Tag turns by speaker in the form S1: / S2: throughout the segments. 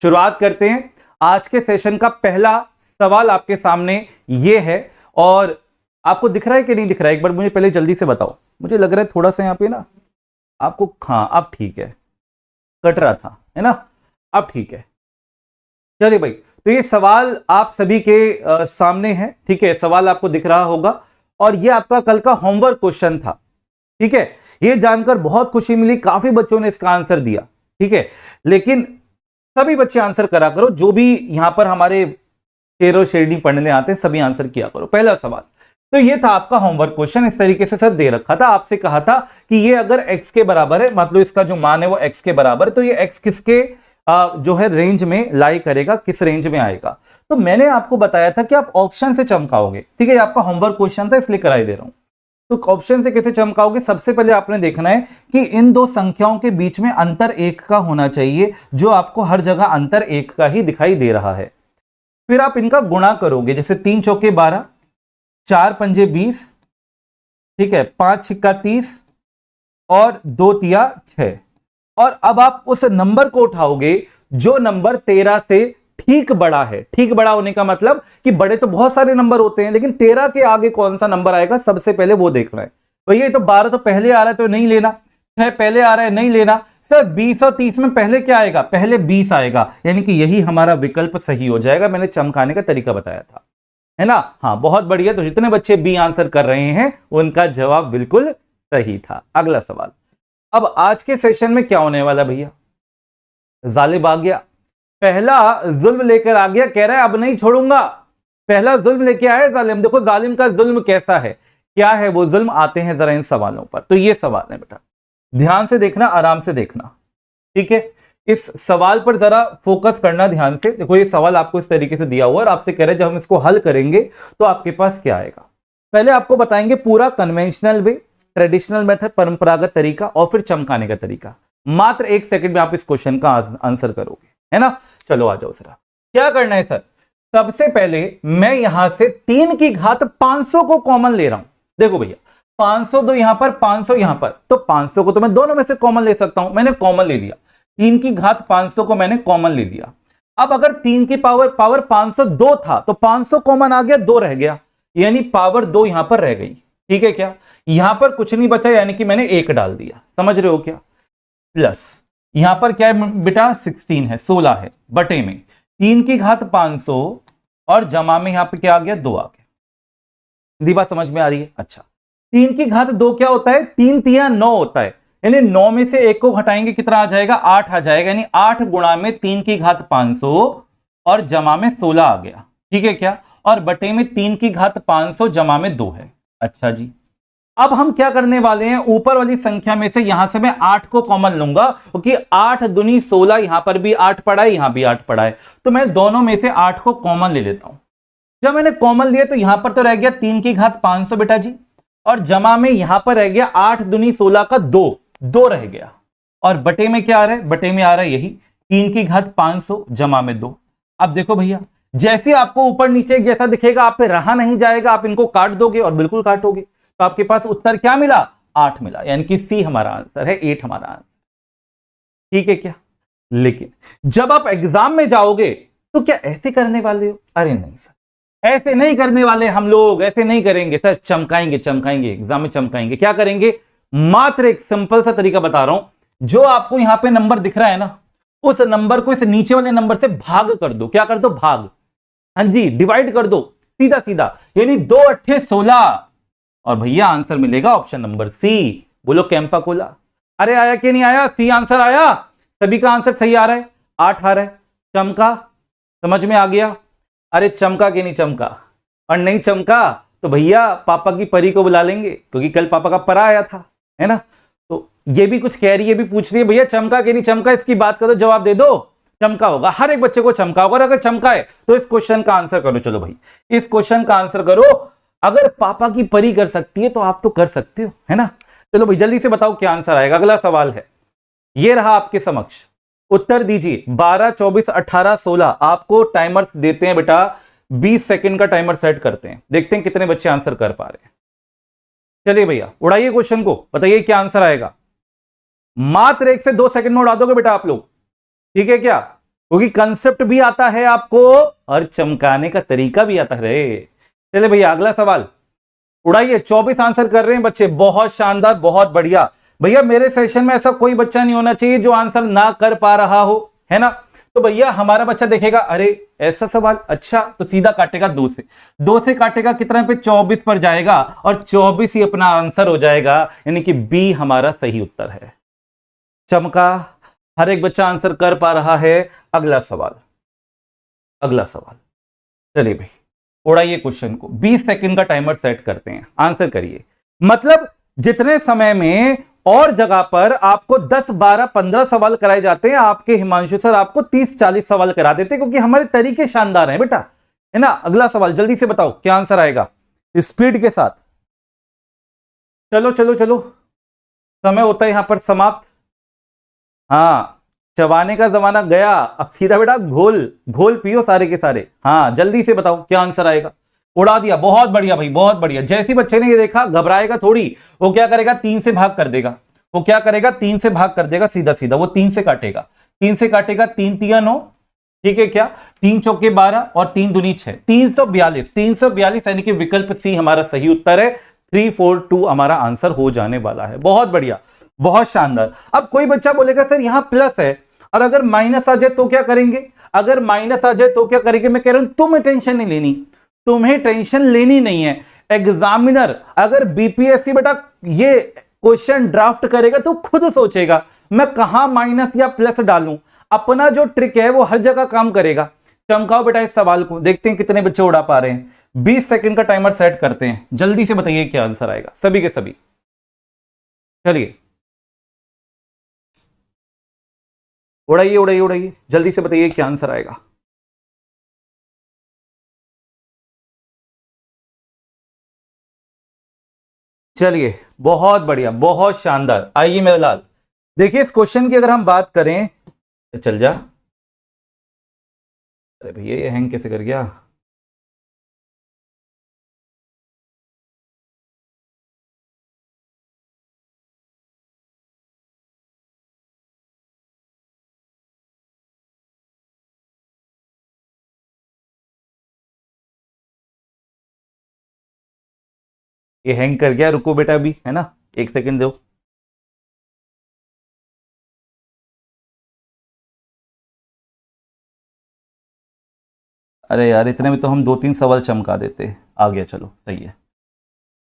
S1: शुरुआत करते हैं। आज के सेशन का पहला सवाल आपके सामने ये है, और आपको दिख रहा है कि नहीं दिख रहा है, एक बार मुझे पहले जल्दी से बताओ। मुझे लग रहा है थोड़ा सा यहाँ पे ना आपको, हाँ अब ठीक है, कट रहा था है ना, अब ठीक है। चलिए भाई, तो ये सवाल आप सभी के सामने है, ठीक है, सवाल आपको दिख रहा होगा, और ये आपका कल का होमवर्क क्वेश्चन था, ठीक है। ये जानकर बहुत खुशी मिली, काफी बच्चों ने इसका आंसर दिया, ठीक है, लेकिन सभी बच्चे आंसर करा करो, जो भी यहां पर हमारे शेर और शेरनी पढ़ने आते हैं सभी आंसर किया करो। पहला सवाल, तो ये था आपका होमवर्क क्वेश्चन, इस तरीके से सर दे रखा था, आपसे कहा था कि ये अगर x के बराबर है, मतलब इसका जो मान है वो x के बराबर है, तो ये x किसके जो है रेंज में लाई करेगा, किस रेंज में आएगा। तो मैंने आपको बताया था कि आप ऑप्शन से चमकाओगे, ठीक है, आपका होमवर्क क्वेश्चन था इसलिए कराई दे रहा हूं। तो ऑप्शन से कैसे चमकाओगे, सबसे पहले आपने देखना है कि इन दो संख्याओं के बीच में अंतर 1 का होना चाहिए, जो आपको हर जगह अंतर 1 का ही दिखाई दे रहा है। फिर आप इनका गुणा करोगे, जैसे 3 चौके 12, 4 पंजे 20, ठीक है, 5 छिक्का 30 और 2 तिया 6। और अब आप उस नंबर को उठाओगे जो नंबर 13 से ठीक बड़ा है। ठीक बड़ा होने का मतलब कि बड़े तो बहुत सारे नंबर होते हैं, लेकिन 13 के आगे कौन सा नंबर आएगा सबसे पहले वो देखना है। भैया ये तो 12 तो पहले आ रहा है तो नहीं लेना, 6 पहले आ रहा है नहीं लेना, सर 20 और 30 में पहले क्या आएगा, पहले 20 आएगा, यानी कि यही हमारा विकल्प सही हो जाएगा। मैंने चमकाने का तरीका बताया था, है ना, हाँ बहुत बढ़िया। तो जितने बच्चे बी आंसर कर रहे हैं उनका जवाब बिल्कुल सही था। अगला सवाल, अब आज के सेशन में क्या होने वाला भैया, जालिब आ गया, पहला जुल्म लेकर आ गया, कह रहा है अब नहीं छोड़ूंगा, पहला जुल्म लेके आया जालिम। देखो जालिम का जुल्म कैसा है, क्या है वो जुल्म, आते हैं जरा इन सवालों पर। तो ये सवाल है बेटा, ध्यान से देखना, आराम से देखना, ठीक है, इस सवाल पर जरा फोकस करना ध्यान से। देखो ये सवाल आपको इस तरीके से दिया हुआ है और आपसे कह रहे हैं जब हम इसको हल करेंगे तो आपके पास क्या आएगा। पहले आपको बताएंगे पूरा कन्वेंशनल वे, ट्रेडिशनल मेथड परंपरागत तरीका, और फिर चमकाने का तरीका। मात्र 1 सेकंड में आप इस क्वेश्चन का आंसर करोगे, है ना। चलो आ जाओ जरा, क्या करना है सर, सबसे पहले मैं यहां से 3 की घात 500 को कॉमन ले रहा हूं। देखो भैया 500 दो यहां पर, 500 यहां पर, तो 500 को तो मैं दोनों में से कॉमन ले सकता हूं, मैंने कॉमन ले लिया, 3 की घात 500 को मैंने कॉमन ले लिया। अब अगर 3 की पावर 502 था तो 500 कॉमन आ गया, 2 रह गया, यानी पावर 2 यहां पर रह गई, ठीक है क्या, यहां पर कुछ नहीं बचा, यानी कि मैंने 1 डाल दिया, समझ रहे हो क्या। प्लस यहां पर क्या है बेटा, 16 है, 16 है, बटे में 3 की घात 500 और जमा में यहां पे क्या आ गया, 2 आ गया। दी बात समझ में आ रही है। अच्छा 3 की घात 2 क्या होता है, 3 तिया 9 होता है, यानी 9 में से 1 को घटाएंगे कितना आ जाएगा, 8 आ जाएगा, यानी 8 गुणा में 3 की घात 500 और जमा में 16 आ गया, ठीक है क्या, और बटे में 3 की घात 500 जमा में 2 है। अच्छा जी, अब हम क्या करने वाले हैं, ऊपर वाली संख्या में से यहां से मैं 8 को कॉमन लूंगा, क्योंकि 8 दूनी 16, यहां पर भी 8 पड़ा है, यहां भी 8 पड़ा है, तो मैं दोनों में से 8 को कॉमन ले लेता हूं। जब मैंने कॉमन लिया तो यहां पर तो रह गया 3 की घात 500 बेटा जी, और जमा में यहां पर रह गया 8 दूनी 16 का 2 रह गया, और बटे में क्या आ रहा है, बटे में आ रहा है यही 3 की घात 500 जमा में 2। अब देखो भैया जैसे आपको ऊपर नीचे जैसा दिखेगा आप पे रहा नहीं जाएगा, आप इनको काट दोगे और बिल्कुल काटोगे, तो आपके पास उत्तर क्या मिला, 8 मिला, यानी कि सी हमारा आंसर है, 8 हमारा आंसर, ठीक है क्या। लेकिन जब आप एग्जाम में जाओगे तो क्या ऐसे करने वाले हो, अरे नहीं सर ऐसे नहीं करने वाले हम लोग, ऐसे नहीं करेंगे सर, चमकाएंगे चमकाएंगे, एग्जाम में चमकाएंगे। क्या करेंगे, मात्र एक सिंपल सा तरीका बता रहा हूं, जो आपको यहां पे नंबर दिख रहा है ना, उस नंबर को इस नीचे वाले नंबर से भाग कर दो। क्या कर दो, भाग, हाँ जी, डिवाइड कर दो सीधा सीधा, यानी 2 8 16, और भैया आंसर मिलेगा ऑप्शन नंबर सी। बोलो कैंपा कोला। अरे आया कि नहीं आया, सी आंसर आया, सभी का आंसर सही आ रहा है, 8 आ रहा है। चमका, समझ में आ गया, अरे चमका कि नहीं चमका, और नहीं चमका तो भैया पापा की परी को बुला लेंगे, क्योंकि कल पापा का परा आया था, है ना। तो ये भी कुछ कह रही है, भी पूछ रही है भैया चमका कि नहीं चमका, इसकी बात करो, जवाब दे दो। चमका होगा, हर एक बच्चे को चमका होगा, और अगर चमका है तो इस क्वेश्चन का आंसर करो। चलो भाई इस क्वेश्चन का आंसर करो, अगर पापा की परी कर सकती है तो आप तो कर सकते हो, है ना। चलो भाई जल्दी से बताओ क्या आंसर आएगा। अगला सवाल है, ये रहा आपके समक्ष, उत्तर दीजिए। 12 24 18 16, आपको टाइमर देते हैं बेटा, 20 सेकंड का टाइमर सेट करते हैं, देखते हैं कितने बच्चे आंसर कर पा रहे हैं। चलिए भैया उड़ाइए क्वेश्चन को, बताइए क्या आंसर आएगा। मात्र 1 से 2 सेकंड में उड़ा दोगे बेटा आप लोग, ठीक है क्या, क्योंकि कंसेप्ट भी आता है आपको और चमकाने का तरीका भी आता है। चले भैया अगला सवाल उड़ाइए। 24 आंसर कर रहे हैं बच्चे, बहुत शानदार, बहुत बढ़िया। भैया मेरे सेशन में ऐसा कोई बच्चा नहीं होना चाहिए जो आंसर ना कर पा रहा हो, है ना। तो भैया हमारा बच्चा देखेगा अरे ऐसा सवाल, अच्छा तो सीधा काटेगा 2 से, 2 से काटेगा कितना पे 24 पर जाएगा और 24 ही अपना आंसर हो जाएगा, यानी कि बी हमारा सही उत्तर है। चमका, हर एक बच्चा आंसर कर पा रहा है। अगला सवाल, अगला सवाल, चलिए भाई उड़ाइए क्वेश्चन को। 20 सेकंड का टाइमर सेट करते हैं, आंसर करिए। मतलब जितने समय में और जगह पर आपको 10, 12, 15 सवाल कराए जाते हैं, आपके हिमांशु सर आपको 30, 40 सवाल करा देते हैं, क्योंकि हमारे तरीके शानदार हैं बेटा, है ना। अगला सवाल जल्दी से बताओ क्या आंसर आएगा, स्पीड के साथ। चलो चलो चलो, समय होता है यहां पर समाप्त। हाँ, चबाने का जमाना गया, अब सीधा बेटा घोल घोल पियो सारे के सारे। हाँ जल्दी से बताओ क्या आंसर आएगा। उड़ा दिया, बहुत बढ़िया भाई, बहुत बढ़िया। जैसे बच्चे ने ये देखा घबराएगा थोड़ी, वो क्या करेगा 3 से भाग कर देगा, वो क्या करेगा 3 से भाग कर देगा, सीधा सीधा वो 3 से काटेगा, 3 से काटेगा, 3 तिया 9, ठीक है क्या, 3 चौके 12 और 3 दूनी 6, 342, 342 यानी कि विकल्प सी हमारा सही उत्तर है। 342 हमारा आंसर हो जाने वाला है। बहुत बढ़िया, बहुत शानदार। अब कोई बच्चा बोलेगा सर यहां प्लस है और अगर माइनस आ जाए तो क्या करेंगे, अगर माइनस आ जाए तो क्या करेंगे। मैं कह रहा हूं तुम्हें टेंशन नहीं लेनी, तुम्हें टेंशन लेनी नहीं है। एग्जामिनर अगर बीपीएससी बेटा ये क्वेश्चन ड्राफ्ट करेगा तो खुद सोचेगा मैं कहां माइनस या प्लस डालूं, अपना जो ट्रिक है वो हर जगह काम करेगा। चमकाओ बेटा इस सवाल को, देखते हैं कितने बच्चे उड़ा पा रहे हैं। 20 सेकंड का टाइमर सेट करते हैं, जल्दी से बताइए क्या आंसर आएगा सभी के सभी। चलिए उड़ाइए उड़ाइए उड़ाइए, जल्दी से बताइए क्या आंसर आएगा। चलिए बहुत बढ़िया, बहुत शानदार। आइए मेरा लाल, देखिए इस क्वेश्चन की अगर हम बात करें, चल जा, अरे भैया ये हैंग कैसे कर गया। ये हैंग कर गया, रुको बेटा अभी, है ना, 1 सेकंड दो। अरे यार इतने में तो हम 2-3 सवाल चमका देते। आ गया, चलो सही है,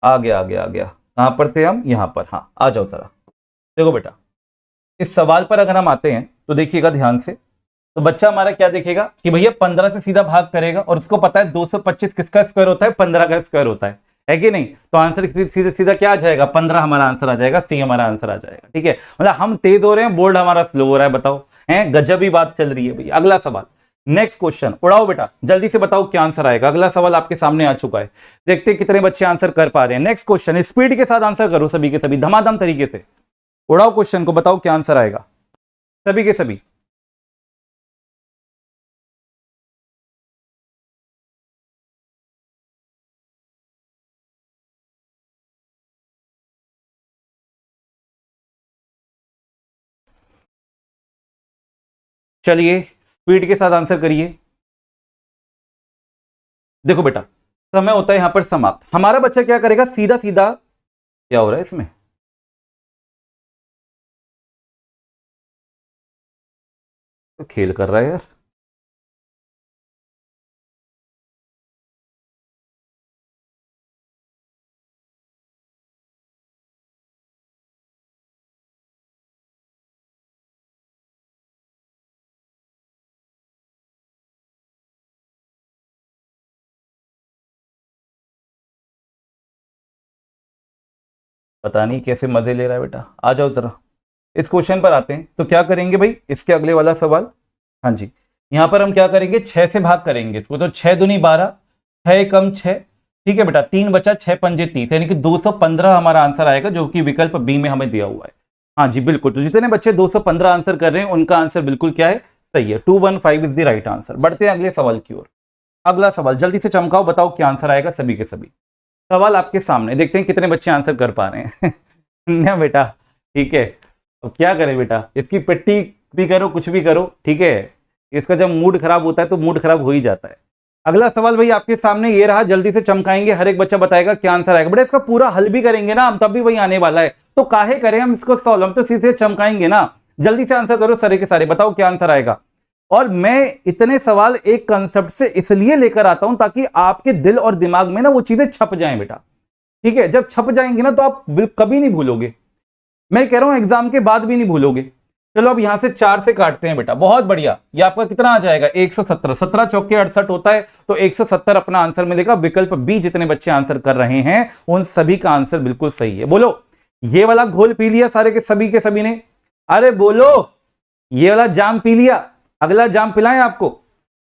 S1: आ गया आ गया आ गया। कहां पर थे हम, यहां पर। हाँ आ जाओ जरा। देखो बेटा इस सवाल पर अगर हम आते हैं तो देखिएगा ध्यान से। तो बच्चा हमारा क्या देखेगा कि भैया 15 से सीधा भाग करेगा और उसको पता है 225 किसका स्क्वायर होता है, 15 का स्क्वायर होता है कि नहीं। तो आंसर सीधा सीधा क्या आ जाएगा, 15 हमारा आंसर आ जाएगा, सी हमारा आंसर आ जाएगा। ठीक है, मतलब हम तेज हो रहे हैं, बोर्ड हमारा स्लो हो रहा है। बताओ, है गजब ही बात चल रही है भाई। अगला सवाल, नेक्स्ट क्वेश्चन उड़ाओ बेटा, जल्दी से बताओ क्या आंसर आएगा। अगला सवाल आपके सामने आ चुका है, देखते हैं कितने बच्चे आंसर कर पा रहे हैं। नेक्स्ट क्वेश्चन, स्पीड के साथ आंसर करो सभी के सभी, धमाधम तरीके से उड़ाओ क्वेश्चन को, बताओ क्या आंसर आएगा सभी के सभी। चलिए स्पीड के साथ आंसर करिए। देखो बेटा समय होता है यहां पर समाप्त। हमारा बच्चा क्या करेगा, सीधा सीधा, क्या हो रहा है इसमें, तो खेल कर रहा है यार। पता नहीं कैसे मजे ले रहा है बेटा। आ जाओ जरा इस क्वेश्चन पर आते हैं। तो क्या करेंगे भाई, इसके अगले वाला सवाल। हाँ जी, यहां पर हम क्या करेंगे, 6 से भाग करेंगे इसको। तो 6 दूनी 12, 6 कम 6, ठीक है बेटा, 3 बचा, 6 पंजे 30, यानी कि 215 हमारा आंसर आएगा, जो कि विकल्प बी में हमें दिया हुआ है। हाँ जी बिल्कुल, तो जितने बच्चे 215 आंसर कर रहे हैं उनका आंसर बिल्कुल क्या है, सही है। 215 इज द राइट आंसर। बढ़ते हैं अगले सवाल की ओर। अगला सवाल जल्दी से चमकाओ, बताओ क्या आंसर आएगा सभी के सभी। सवाल आपके सामने, देखते हैं कितने बच्चे आंसर कर पा रहे हैं। ना बेटा, ठीक है, अब क्या करें बेटा, इसकी पिट्टी भी करो कुछ भी करो, ठीक है। इसका जब मूड खराब होता है तो मूड खराब हो ही जाता है। अगला सवाल भाई आपके सामने ये रहा, जल्दी से चमकाएंगे, हर एक बच्चा बताएगा क्या आंसर आएगा। बेटा इसका पूरा हल भी करेंगे ना हम, तब भी वही आने वाला है, तो काहे करें हम इसको सॉल्व, हम तो सीधे चमकाएंगे ना। जल्दी से आंसर करो सारे के सारे, बताओ क्या आंसर आएगा। और मैं इतने सवाल एक कंसेप्ट से इसलिए लेकर आता हूं ताकि आपके दिल और दिमाग में ना वो चीजें छप जाएं बेटा, ठीक है। जब छप जाएंगी ना तो आप कभी नहीं भूलोगे, मैं कह रहा हूं एग्जाम के बाद भी नहीं भूलोगे। चलो अब यहां से 4 से काटते हैं बेटा, बहुत बढ़िया। ये आपका कितना आ जाएगा 117, 17 चौके 68 होता है, तो 170 अपना आंसर मिलेगा। विकल्प बी जितने बच्चे आंसर कर रहे हैं उन सभी का आंसर बिल्कुल सही है। बोलो ये वाला घोल पी लिया सारे के सभी ने, अरे बोलो ये वाला जाम पी लिया। अगला जाम पिलाएं आपको,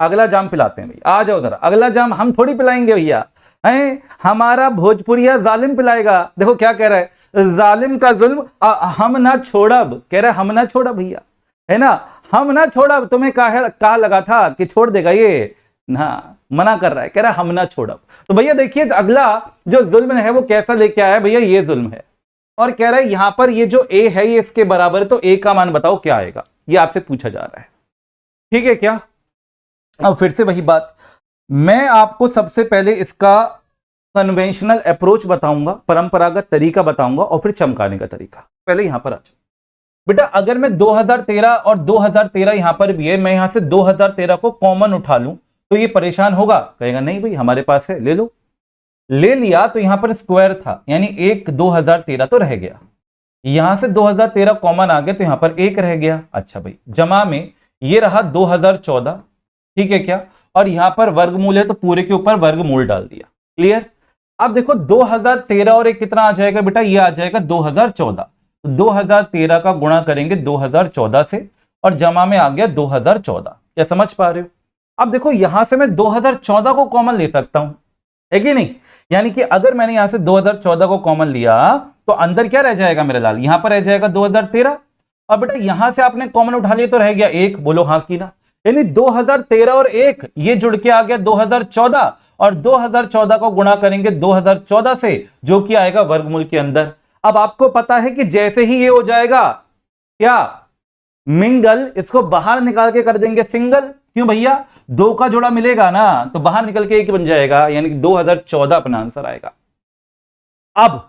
S1: अगला जाम पिलाते हैं भैया, आ जाओ जरा। अगला जाम हम थोड़ी पिलाएंगे भैया, हैं हमारा भोजपुरिया जालिम पिलाएगा। देखो क्या कह रहा है, जालिम का जुल्म हम ना छोड़ब, कह रहा है हम ना छोड़ब भैया, है ना, हम ना छोड़ब। तुम्हें कहा लगा था कि छोड़ देगा ये ना, मना कर रहा है, कह रहा है हम ना छोड़ब। तो भैया देखिए अगला जो जुल्म है वो कैसा लेके आया भैया, ये जुल्म है। और कह रहा है यहां पर ये जो ए है ये इसके बराबर है, तो ए का मान बताओ क्या आएगा, ये आपसे पूछा जा रहा है, ठीक है क्या। अब फिर से वही बात, मैं आपको सबसे पहले इसका कन्वेंशनल अप्रोच बताऊंगा, परंपरागत तरीका बताऊंगा, और फिर चमकाने का तरीका। पहले यहां पर आ जाओ बेटा, अगर मैं 2013 और 2013 यहां पर भी है, मैं यहां से 2013 को कॉमन उठा लूं तो ये परेशान होगा, कहेगा नहीं भाई हमारे पास है, ले लो। ले लिया तो यहां पर स्क्वायर था, यानी एक 2013 तो रह गया, यहां से 2013 कॉमन आ गया तो यहां पर एक रह गया। अच्छा भाई जमा में ये रहा 2014, ठीक है क्या, और यहां पर वर्गमूल है तो पूरे के ऊपर वर्गमूल डाल दिया, क्लियर। अब देखो 2013 और एक कितना आ जाएगा बेटा, ये आ जाएगा 2014, तो 2013 का गुणा करेंगे 2014 से और जमा में आ गया 2014, क्या समझ पा रहे हो। अब देखो यहां से मैं 2014 को कॉमन ले सकता हूं, है कि नहीं, यानी कि अगर मैंने यहां से 2014 को कॉमन लिया तो अंदर क्या रह जाएगा मेरे लाल, यहां पर रह जाएगा 2013, और बेटा यहां से आपने कॉमन उठा लिया तो रह गया एक, बोलो हाँ की ना, यानी 2013 और एक ये जुड़ के आ गया 2014, और 2014 को गुणा करेंगे 2014 से जो कि आएगा वर्गमूल के अंदर। अब आपको पता है कि जैसे ही ये हो जाएगा क्या मिंगल, इसको बाहर निकाल के कर देंगे सिंगल, क्यों भैया दो का जोड़ा मिलेगा ना तो बाहर निकल के एक बन जाएगा, यानी कि 2014 अपना आंसर आएगा। अब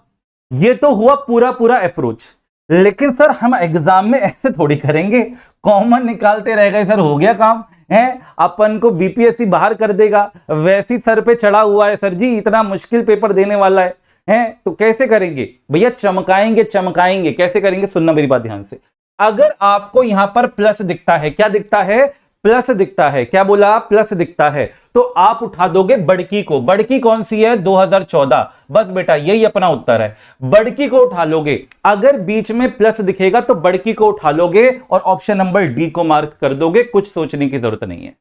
S1: ये तो हुआ पूरा पूरा अप्रोच, लेकिन सर हम एग्जाम में ऐसे थोड़ी करेंगे, कॉमन निकालते रह गए सर, हो गया काम है, अपन को बीपीएससी बाहर कर देगा, वैसी सर पे चढ़ा हुआ है सर जी, इतना मुश्किल पेपर देने वाला है तो कैसे करेंगे भैया, चमकाएंगे चमकाएंगे। कैसे करेंगे, सुनना मेरी बात ध्यान से। अगर आपको यहां पर प्लस दिखता है, क्या दिखता है, प्लस दिखता है, क्या बोला, प्लस दिखता है, तो आप उठा दोगे बड़की को। बड़की कौन सी है, 2014, बस बेटा यही अपना उत्तर है, बड़की को उठा लोगे। अगर बीच में प्लस दिखेगा तो बड़की को उठा लोगे और ऑप्शन नंबर डी को मार्क कर दोगे, कुछ सोचने की जरूरत नहीं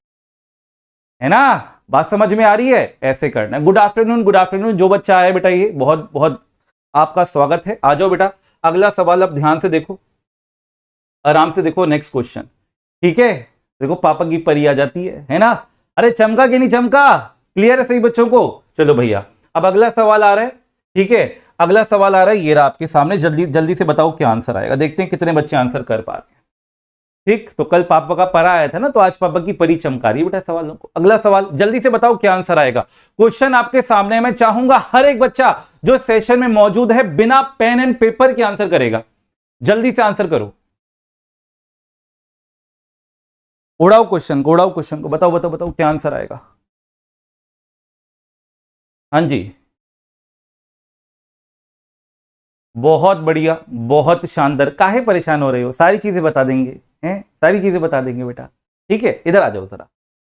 S1: है ना, बात समझ में आ रही है, ऐसे करना है। गुड आफ्टरनून, गुड आफ्टरनून, जो बच्चा आया बेटा ये बहुत बहुत आपका स्वागत है, आ जाओ बेटा। अगला सवाल अब ध्यान से देखो, आराम से देखो, नेक्स्ट क्वेश्चन, ठीक है। देखो पापा की परी आ जाती है ना, अरे चमका कि नहीं चमका, क्लियर है सही बच्चों को। चलो भैया अब अगला सवाल आ रहा है, ठीक है, अगला सवाल आ रहा है, ये रहा आपके सामने, जल्दी जल्दी से बताओ क्या आंसर आएगा, देखते हैं कितने बच्चे आंसर कर पा रहे हैं। ठीक, तो कल पापा का परा आया था ना, तो आज पापा की परी चमका रही है बेटा सवालों को। अगला सवाल जल्दी से बताओ क्या आंसर आएगा। क्वेश्चन आपके सामने, मैं चाहूंगा हर एक बच्चा जो सेशन में मौजूद है बिना पेन एंड पेपर के आंसर करेगा, जल्दी से आंसर करो, उड़ाओ क्वेश्चन को, उड़ाओ क्वेश्चन को, बताओ बताओ बताओ क्या आंसर आएगा। हाँ जी, बहुत बढ़िया, बहुत शानदार, काहे परेशान हो रहे हो, सारी चीजें बता देंगे, हैं सारी चीजें बता देंगे बेटा, ठीक है। इधर आ जाओ जरा,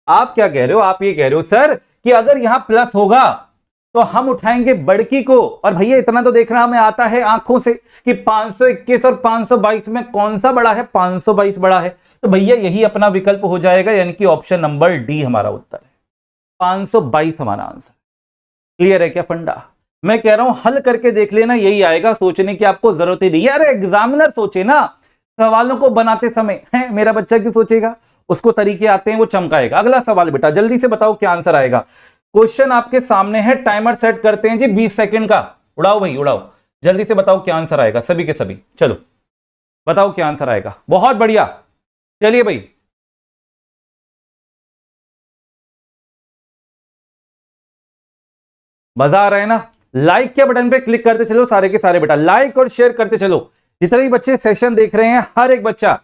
S1: आप क्या कह रहे हो, आप ये कह रहे हो सर कि अगर यहां प्लस होगा तो हम उठाएंगे बड़की को, और भैया इतना तो देखना हमें आता है आंखों से कि 521 और 522 में कौन सा बड़ा है, 522 बड़ा है, तो भैया यही अपना विकल्प हो जाएगा, यानी कि ऑप्शन नंबर डी हमारा उत्तर है, 522 हमारा आंसर। क्लियर है क्या फंडा, मैं कह रहा हूं हल करके देख लेना, यही आएगा, सोचने की आपको जरूरत ही नहीं है। अरे एग्जामिनर सोचे ना सवालों को बनाते समय, है मेरा बच्चा क्यों सोचेगा, उसको तरीके आते हैं, वो चमकाएगा। अगला सवाल बेटा जल्दी से बताओ क्या आंसर आएगा। क्वेश्चन आपके सामने है, टाइमर सेट करते हैं जी 20 सेकंड का, उड़ाओ भाई उड़ाओ, जल्दी से बताओ क्या आंसर आएगा, सभी के सभी, चलो बताओ क्या आंसर आएगा। बहुत बढ़िया, चलिए भाई मजा आ रहा है ना? लाइक के बटन पे क्लिक करते चलो सारे के सारे बेटा, लाइक और शेयर करते चलो। जितने भी बच्चे सेशन देख रहे हैं हर एक बच्चा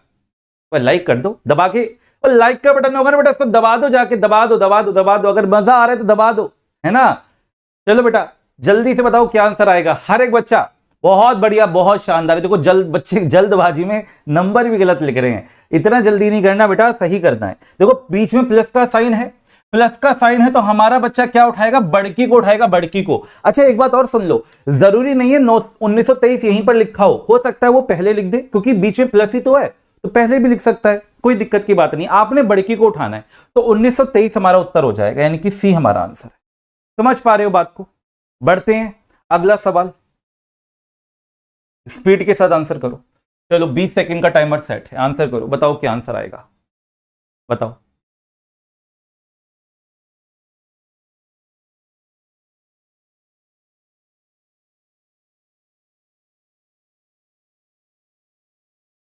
S1: लाइक कर दो दबा के, और लाइक का बटन होगा ना बेटा उसको दबा दो, जाके दबा दो दबा दो दबा दो, अगर मजा आ रहा है तो दबा दो, है ना? चलो बेटा जल्दी से बताओ क्या आंसर आएगा हर एक बच्चा। बहुत बढ़िया, बहुत शानदार। देखो बच्चे जल्दबाजी में नंबर भी गलत लिख रहे हैं, इतना जल्दी नहीं करना बेटा, सही करना है। देखो बीच में प्लस का साइन है, प्लस का साइन है तो हमारा बच्चा क्या उठाएगा? बड़की को उठाएगा, बड़की को। अच्छा एक बात और सुन लो, जरूरी नहीं है 1923 यहीं पर लिखा हो सकता है वो पहले लिख दे, क्योंकि बीच में प्लस ही तो है, तो पहले भी लिख सकता है, कोई दिक्कत की बात नहीं। आपने बड़की को उठाना है तो 1923 हमारा उत्तर हो जाएगा, यानी कि सी हमारा आंसर है। समझ पा रहे हो बात को? बढ़ते हैं अगला सवाल, स्पीड के साथ आंसर करो। चलो 20 सेकंड का टाइमर सेट है, आंसर करो, बताओ क्या आंसर आएगा, बताओ।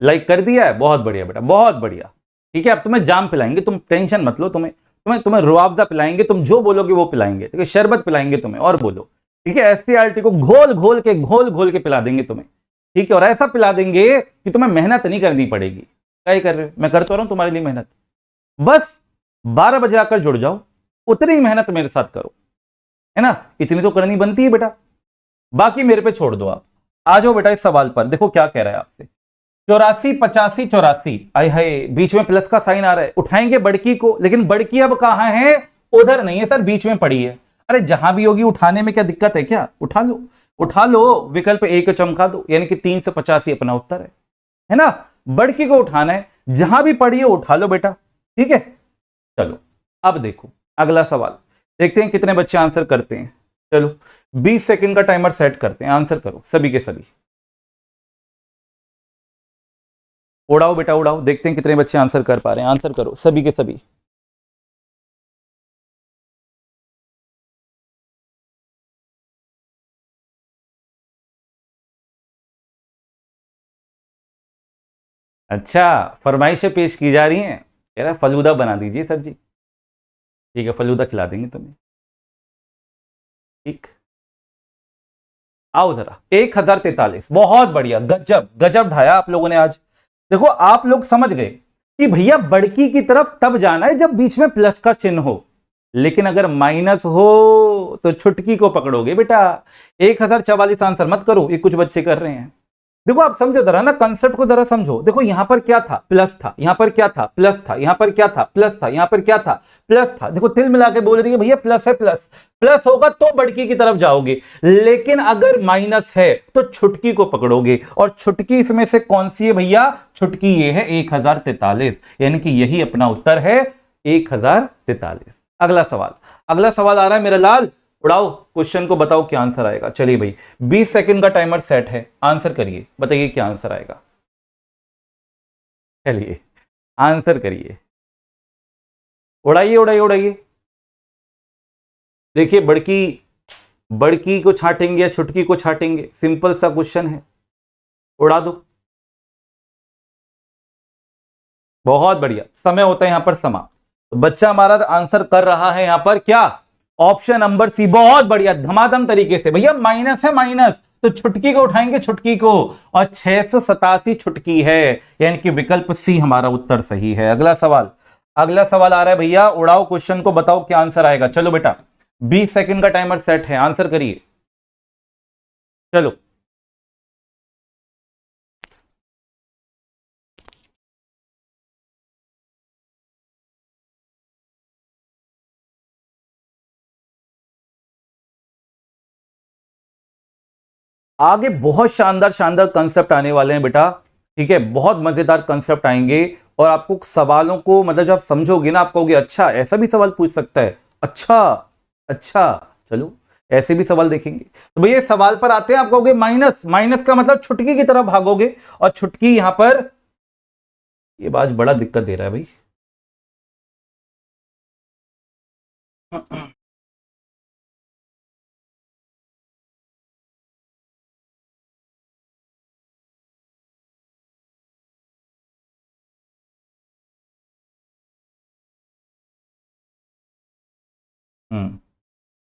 S1: लाइक कर दिया है, बहुत बढ़िया बेटा, बहुत बढ़िया। ठीक है अब तुम्हें जाम पिलाएंगे, तुम टेंशन मत लो, तुम्हें तुम्हें तुम्हें रुआवजा पिलाएंगे, तुम जो बोलोगे वो पिलाएंगे, ठीक है? शरबत पिलाएंगे तुम्हें, और बोलो। ठीक है एससीईआरटी को घोल घोल के पिला देंगे तुम्हें, ठीक है? और ऐसा पिला देंगे कि तुम्हें मेहनत नहीं करनी पड़ेगी। क्या ही कर रहे हो, मैं करता रहा हूं तुम्हारे लिए मेहनत। बस 12 बजे आकर जुड़ जाओ, उतनी ही मेहनत मेरे साथ करो, है ना? इतनी तो करनी बनती है बेटा, बाकी मेरे पे छोड़ दो आप। आ जाओ बेटा इस सवाल पर, देखो क्या कह रहा है आपसे। 84 85 84, आय हाय बीच में प्लस का साइन आ रहा है, उठाएंगे बड़की को, लेकिन बड़की अब कहां है? उधर नहीं है सर, बीच में पड़ी है। अरे जहां भी होगी उठाने में क्या दिक्कत है क्या? उठा लो, उठा लो, विकल्प ए को चमका दो, यानी कि 385 अपना उत्तर है ना? बड़की को उठाना है, जहां भी पड़ी है उठा लो बेटा, ठीक है? चलो अब देखो अगला सवाल, देखते हैं कितने बच्चे आंसर करते हैं। चलो 20 सेकंड का टाइमर सेट करते हैं, आंसर करो सभी के सभी। उड़ाओ बेटा उड़ाओ, देखते हैं कितने बच्चे आंसर कर पा रहे हैं, आंसर करो सभी के सभी। अच्छा फरमाइशें पेश की जा रही हैं, कह रहा फलूदा बना दीजिए सर जी। ठीक है फलूदा खिला देंगे तुम्हें, ठीक। आओ जरा 1043, बहुत बढ़िया, गजब गजब ढाया आप लोगों ने आज। देखो आप लोग समझ गए कि भैया बड़की की तरफ तब जाना है जब बीच में प्लस का चिन्ह हो, लेकिन अगर माइनस हो तो छुटकी को पकड़ोगे बेटा। 1044 आंसर मत करो, ये कुछ बच्चे कर रहे हैं। देखो आप समझो जरा ना, कंसेप्ट को जरा समझो। देखो यहां पर क्या था? प्लस था, यहां पर क्या था? प्लस था, यहां पर क्या था? प्लस था, यहां पर क्या था? प्लस था। देखो तिल मिला के बोल रही है भैया प्लस है, प्लस प्लस होगा तो बड़की की तरफ जाओगे, लेकिन अगर माइनस है तो छुटकी को पकड़ोगे, और छुटकी इसमें से कौन सी है भैया? छुटकी ये है 1043, यानी कि यही अपना उत्तर है 1043। अगला सवाल, अगला सवाल आ रहा है मेरा लाल, उड़ाओ क्वेश्चन को, बताओ क्या आंसर आएगा। चलिए भाई 20 सेकंड का टाइमर सेट है, आंसर करिए, बताइए क्या आंसर आएगा। चलिए आंसर करिए, उड़ाइए उड़ाइए उड़ाइए। देखिए बड़की, बड़की को छाटेंगे या छुटकी को छाटेंगे, सिंपल सा क्वेश्चन है, उड़ा दो। बहुत बढ़िया, समय होता है यहां पर समाप्त। तो बच्चा हमारा आंसर कर रहा है यहां पर क्या? ऑप्शन नंबर सी, बहुत बढ़िया धमाधम तरीके से। भैया माइनस है, माइनस तो छुटकी को उठाएंगे, छुटकी को, और 687 छुटकी है, यानी कि विकल्प सी हमारा उत्तर सही है। अगला सवाल, अगला सवाल आ रहा है भैया, उड़ाओ क्वेश्चन को, बताओ क्या आंसर आएगा। चलो बेटा 20 सेकंड का टाइमर सेट है, आंसर करिए। चलो आगे बहुत शानदार शानदार कंसेप्ट आने वाले हैं बेटा, ठीक है? बहुत मजेदार कंसेप्ट आएंगे, और आपको सवालों को मतलब जब आप समझोगे ना, आप कहोगे अच्छा ऐसा भी सवाल पूछ सकता है, अच्छा अच्छा। चलो ऐसे भी सवाल देखेंगे। तो भैया सवाल पर आते हैं, आप कहोगे माइनस, माइनस का मतलब छुटकी की तरफ भागोगे, और छुटकी यहां पर, ये बात बड़ा दिक्कत दे रहा है भाई।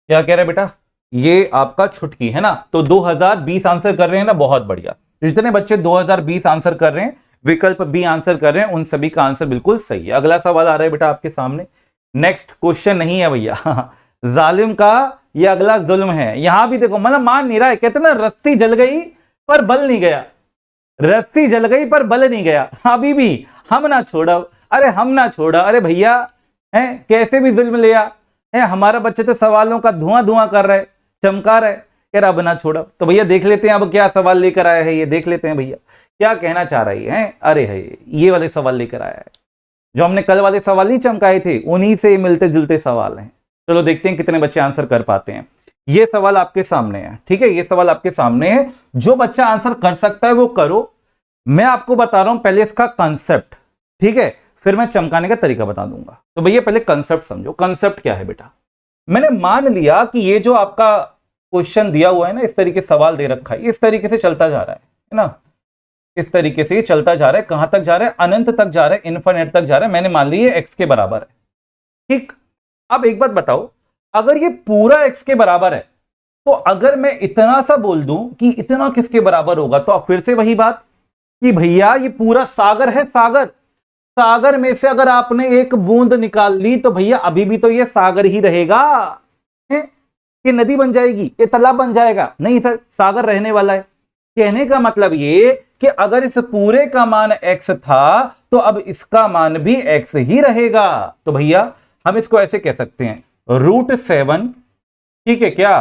S1: क्या कह रहे बेटा? ये आपका छुटकी है ना। तो 2020 आंसर कर रहे हैं ना, बहुत बढ़िया। जितने बच्चे 2020 आंसर कर रहे हैं, विकल्प बी आंसर कर रहे हैं, उन सभी का आंसर बिल्कुल सही है। अगला सवाल आ रहा है बेटा आपके सामने। नेक्स्ट क्वेश्चन नहीं है भैया जालिम का ये अगला जुल्म है। यहां भी देखो, मतलब मान नहीं रहा है, कहते ना रस्सी जल गई पर बल नहीं गया, रस्सी जल गई पर बल नहीं गया। अभी भी हम ना छोड़ा, अरे हम ना छोड़ा, अरे भैया है कैसे भी जुल्म लिया है। हमारा बच्चे तो सवालों का धुआं धुआं कर रहा है, चमका रहा है, कह रहा अब ना छोड़ा। तो भैया देख लेते हैं अब क्या सवाल लेकर आया है, ये देख लेते हैं भैया क्या कहना चाह रही है। अरे है ये वाले सवाल लेकर आया है, जो हमने कल वाले सवाल नहीं चमकाए थे, उन्हीं से मिलते जुलते सवाल हैं। चलो देखते हैं कितने बच्चे आंसर कर पाते हैं। ये सवाल आपके सामने है, ठीक है, ये सवाल आपके सामने है। जो बच्चा आंसर कर सकता है वो करो। मैं आपको बता रहा हूं पहले इसका कंसेप्ट, ठीक है, फिर मैं चमकाने का तरीका बता दूंगा। तो भैया पहले कंसेप्ट समझो। कंसेप्ट क्या है बेटा, मैंने मान लिया कि ये जो आपका क्वेश्चन दिया हुआ है ना, इस तरीके सवाल दे रखा है, इस तरीके से चलता जा रहा है ना, इस तरीके से चलता जा रहा है। कहां तक जा रहा है, अनंत तक जा रहा है, इनफिनिट तक जा रहा है। मैंने मान लिया एक्स के बराबर है, ठीक। अब एक बात बताओ, अगर ये पूरा एक्स के बराबर है, तो अगर मैं इतना सा बोल दूं कि इतना किसके बराबर होगा, तो अब फिर से वही बात कि भैया ये पूरा सागर है, सागर, सागर में से अगर आपने एक बूंद निकाल ली तो भैया अभी भी तो ये सागर ही रहेगा। ये नदी बन जाएगी, ये तालाब बन जाएगा? नहीं सर, सागर रहने वाला है। कहने का मतलब ये कि अगर इस पूरे का मान x था, तो अब इसका मान भी x ही रहेगा। तो भैया हम इसको ऐसे कह सकते हैं, √7, ठीक है क्या,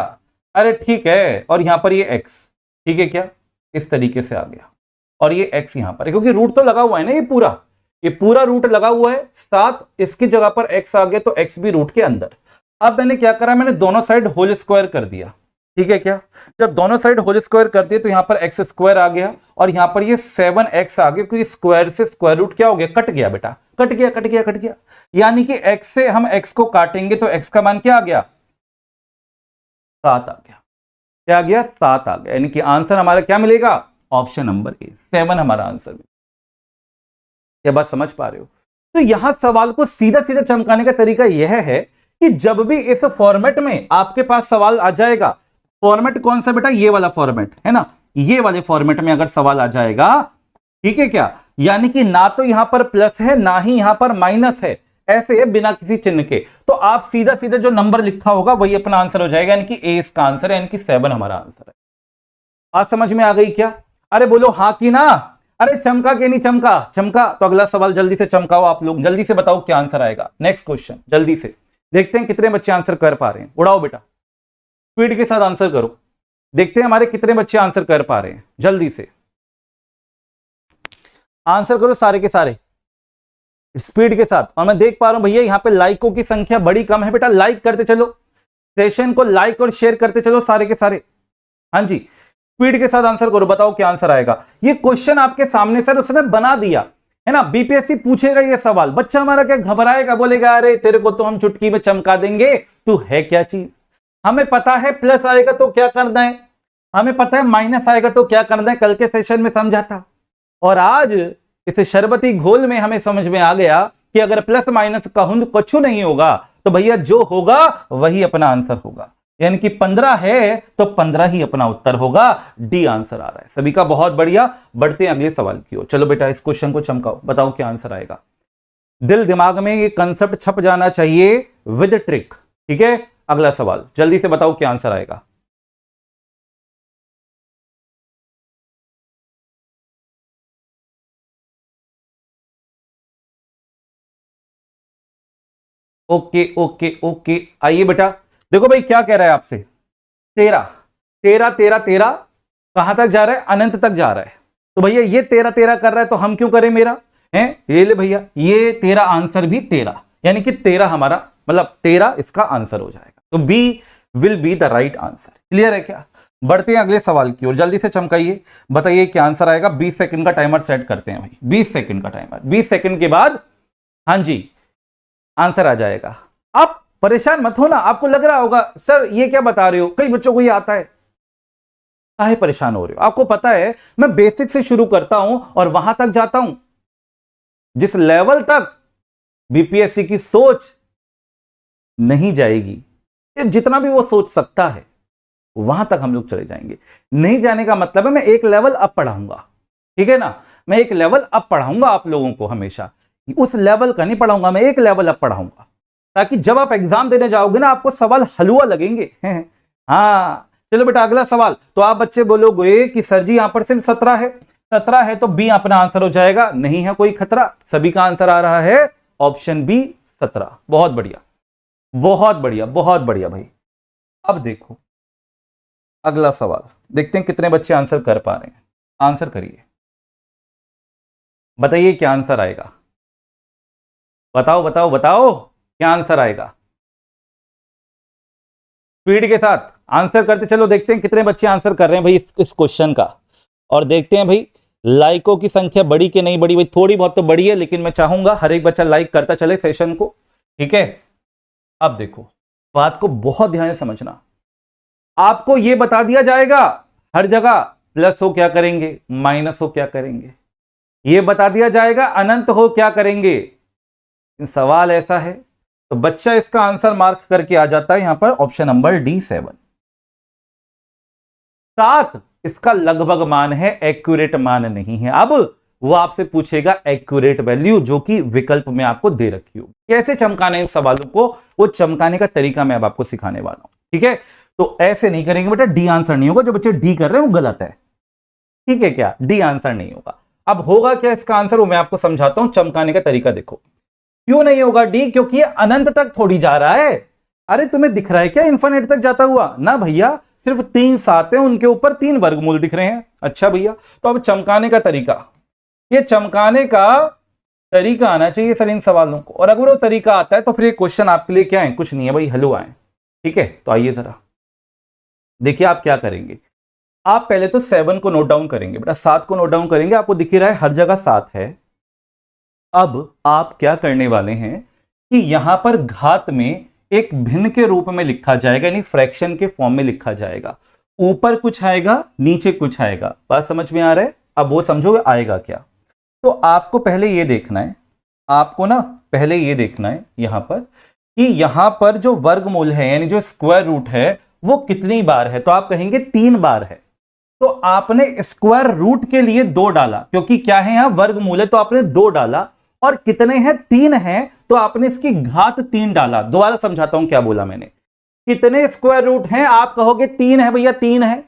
S1: अरे ठीक है, और यहां पर ये x, ठीक है क्या, इस तरीके से आ गया, और ये x यहां पर है, क्योंकि रूट तो लगा हुआ है ना, ये पूरा रूट लगा हुआ है, 7 इसकी जगह पर x आ गया, तो x भी रूट के अंदर। अब मैंने क्या करा, मैंने दोनों साइड होल स्क्वायर कर दिया, ठीक है क्या। जब दोनों साइड होल स्क्वायर कर दिए तो यहां पर एक्स स्क्वायर आ गया, और यहां पर ये 7x आ गया, क्योंकि स्क्वायर से स्क्वायर रूट क्या हो गया, कट गया बेटा, कट गया, कट गया, कट गया। यानी कि x से हम x को काटेंगे तो x का मान क्या आ गया, 7 आ गया। क्या आ गया, 7 आ गया। यानी कि आंसर हमारा क्या मिलेगा, ऑप्शन नंबर ए, 7 हमारा आंसर। क्या बात समझ पा रहे हो? तो यहां सवाल को सीधा सीधा चमकाने का तरीका यह है कि जब भी इस फॉर्मेट में आपके पास सवाल आ जाएगा, फॉर्मेट कौन सा बेटा, ये वाला फॉर्मेट है ना, ये वाले फॉर्मेट में अगर सवाल आ जाएगा, ठीक है क्या, यानी कि ना तो यहां पर प्लस है ना ही यहां पर माइनस है, ऐसे है बिना किसी चिन्ह के, तो आप सीधा सीधा जो नंबर लिखा होगा वही अपना आंसर हो जाएगा, यानी कि ए इसका आंसर है, यानी कि 7 हमारा आंसर है। आज समझ में आ गई क्या? अरे बोलो हाँ कि ना। अरे चमका के नहीं चमका, चमका तो अगला सवाल जल्दी से चमकाओ, आप लोग जल्दी से बताओ क्या आंसर आएगा। नेक्स्ट क्वेश्चन जल्दी से देखते हैं कितने बच्चे आंसर कर पा रहे हैं। उड़ाओ बेटा, स्पीड के साथ आंसर करो, देखते हैं हमारे कितने बच्चे आंसर कर पा रहे हैं। जल्दी से आंसर करो सारे के सारे स्पीड के साथ। और मैं देख पा रहा हूं भैया यहाँ पे लाइकों की संख्या बड़ी कम है, बेटा लाइक करते चलो, सेशन को लाइक और शेयर करते चलो सारे के सारे। हाँ जी, स्पीड के साथ आंसर करो, बताओ क्या आंसर आएगा। ये क्वेश्चन आपके सामने सर उसने बना दिया है ना, बीपीएससी पूछेगा ये सवाल, बच्चा हमारा क्या घबराएगा, बोलेगा अरे तेरे को तो हम चुटकी में चमका देंगे, तू है क्या चीज। हमें पता है प्लस आएगा तो क्या करना है, हमें पता है माइनस आएगा तो क्या करना है, कल के सेशन में समझा था। और आज इस शरबती घोल में हमें समझ में आ गया कि अगर प्लस माइनस का हुंद कुछ नहीं होगा तो भैया जो होगा वही अपना आंसर होगा, यानी कि 15 है तो 15 ही अपना उत्तर होगा। डी आंसर आ रहा है सभी का, बहुत बढ़िया। बढ़ते हैं अगले सवाल की ओर। चलो बेटा इस क्वेश्चन को चमकाओ, बताओ क्या आंसर आएगा। दिल दिमाग में ये कंसेप्ट छप जाना चाहिए विद ट्रिक, ठीक है। अगला सवाल जल्दी से बताओ क्या आंसर आएगा। ओके ओके ओके, आइए बेटा देखो भाई क्या कह रहा है आपसे, 13 13 13 13 कहां तक जा रहा है, अनंत तक जा रहा है। तो भैया ये 13 13 कर रहा है तो हम क्यों करें, मेरा है ये ले भैया, ये 13 आंसर भी 13, यानी कि 13 हमारा मतलब 13 इसका आंसर हो जाएगा। तो B will be the right answer. Clear है क्या? बढ़ते हैं अगले सवाल की ओर, जल्दी से चमकाइए, बताइए क्या आंसर आएगा। 20 सेकंड का टाइमर सेट करते हैं भाई, 20 सेकंड का टाइमर, 20 सेकंड के बाद हाँ जी आंसर आ जाएगा। आप परेशान मत हो ना, आपको लग रहा होगा सर ये क्या बता रहे हो, कई बच्चों को ये आता है, काहे परेशान हो रहे हो। आपको पता है मैं बेसिक से शुरू करता हूं और वहां तक जाता हूं जिस लेवल तक बीपीएससी की सोच नहीं जाएगी, जितना भी वो सोच सकता है वहां तक हम लोग चले जाएंगे। नहीं जाने का मतलब है मैं एक लेवल अप पढ़ाऊंगा, ठीक है ना, मैं एक लेवल अप पढ़ाऊंगा आप लोगों को, हमेशा उस लेवल का नहीं पढ़ाऊंगा, मैं एक लेवल अप पढ़ाऊंगा, ताकि जब आप एग्जाम देने जाओगे ना आपको सवाल हलवा लगेंगे। हाँ चलो बेटा अगला सवाल। तो आप बच्चे बोलोगे कि सर जी यहां पर सिर्फ 17 है, 17 है तो बी अपना आंसर हो जाएगा, नहीं है कोई खतरा, सभी का आंसर आ रहा है ऑप्शन बी 17। बहुत बढ़िया बहुत बढ़िया बहुत बढ़िया भाई। अब देखो अगला सवाल, देखते हैं कितने बच्चे आंसर कर पा रहे हैं। आंसर करिए, बताइए क्या आंसर आएगा, बताओ बताओ बताओ क्या आंसर आएगा, स्पीड के साथ आंसर करते चलो, देखते हैं कितने बच्चे आंसर कर रहे हैं भाई इस क्वेश्चन का। और देखते हैं भाई लाइकों की संख्या बड़ी कि नहीं बड़ी, भाई थोड़ी बहुत तो बड़ी है, लेकिन मैं चाहूंगा हर एक बच्चा लाइक करता चले सेशन को, ठीक है। अब देखो बात को बहुत ध्यान से समझना, आपको यह बता दिया जाएगा हर जगह प्लस हो क्या करेंगे, माइनस हो क्या करेंगे, यह बता दिया जाएगा अनंत हो क्या करेंगे। सवाल ऐसा है तो बच्चा इसका आंसर मार्क करके आ जाता है यहां पर ऑप्शन नंबर डी 7। 7 इसका लगभग मान है, एक्यूरेट मान नहीं है। अब वो आपसे पूछेगा एक्यूरेट वैल्यू, जो कि विकल्प में आपको दे रखी होगी। कैसे चमकाने इन सवालों को, वो चमकाने का तरीका मैं अब आपको सिखाने वाला हूं, ठीक है। तो ऐसे नहीं करेंगे बेटा, डी आंसर नहीं होगा, जो बच्चे डी कर रहे हैं वो गलत है, ठीक है क्या, डी आंसर नहीं होगा। अब होगा क्या इसका आंसर, वो मैं आपको समझाता हूं, चमकाने का तरीका देखो। क्यों नहीं होगा डी, क्योंकि ये अनंत तक थोड़ी जा रहा है। अरे तुम्हें दिख रहा है क्या इन्फिनिट तक जाता हुआ, ना भैया, सिर्फ 3 7 है, उनके ऊपर 3 वर्गमूल दिख रहे हैं। अच्छा भैया, तो अब चमकाने का तरीका, ये चमकाने का तरीका आना चाहिए सर इन सवालों को, और अगर वो तरीका आता है तो फिर ये क्वेश्चन आपके लिए क्या है, कुछ नहीं है भाई, हलवा है, ठीक है। तो आइए जरा देखिए आप क्या करेंगे। आप पहले तो 7 को नोट डाउन करेंगे बेटा, 7 को नोट डाउन करेंगे, आपको दिख ही रहा है हर जगह 7 है। अब आप क्या करने वाले हैं कि यहां पर घात में एक भिन्न के रूप में लिखा जाएगा, यानी फ्रैक्शन के फॉर्म में लिखा जाएगा। ऊपर कुछ आएगा नीचे कुछ आएगा, बात समझ में आ रहा है। अब वो समझोगे आएगा क्या, तो आपको पहले ये देखना है, आपको ना पहले ये देखना है यहां पर कि यहां पर जो वर्गमूल है यानी जो स्क्वायर रूट है वो कितनी बार है, तो आप कहेंगे 3 बार है। तो आपने स्क्वायर रूट के लिए 2 डाला, क्योंकि क्या है यहां वर्गमूल है, तो आपने 2 डाला, और कितने हैं 3 हैं, तो आपने इसकी घात 3 डाला। दोबारा समझाता हूं क्या बोला मैंने, कितने स्क्वायर रूट हैं, आप कहोगे 3 है भैया, 3 है।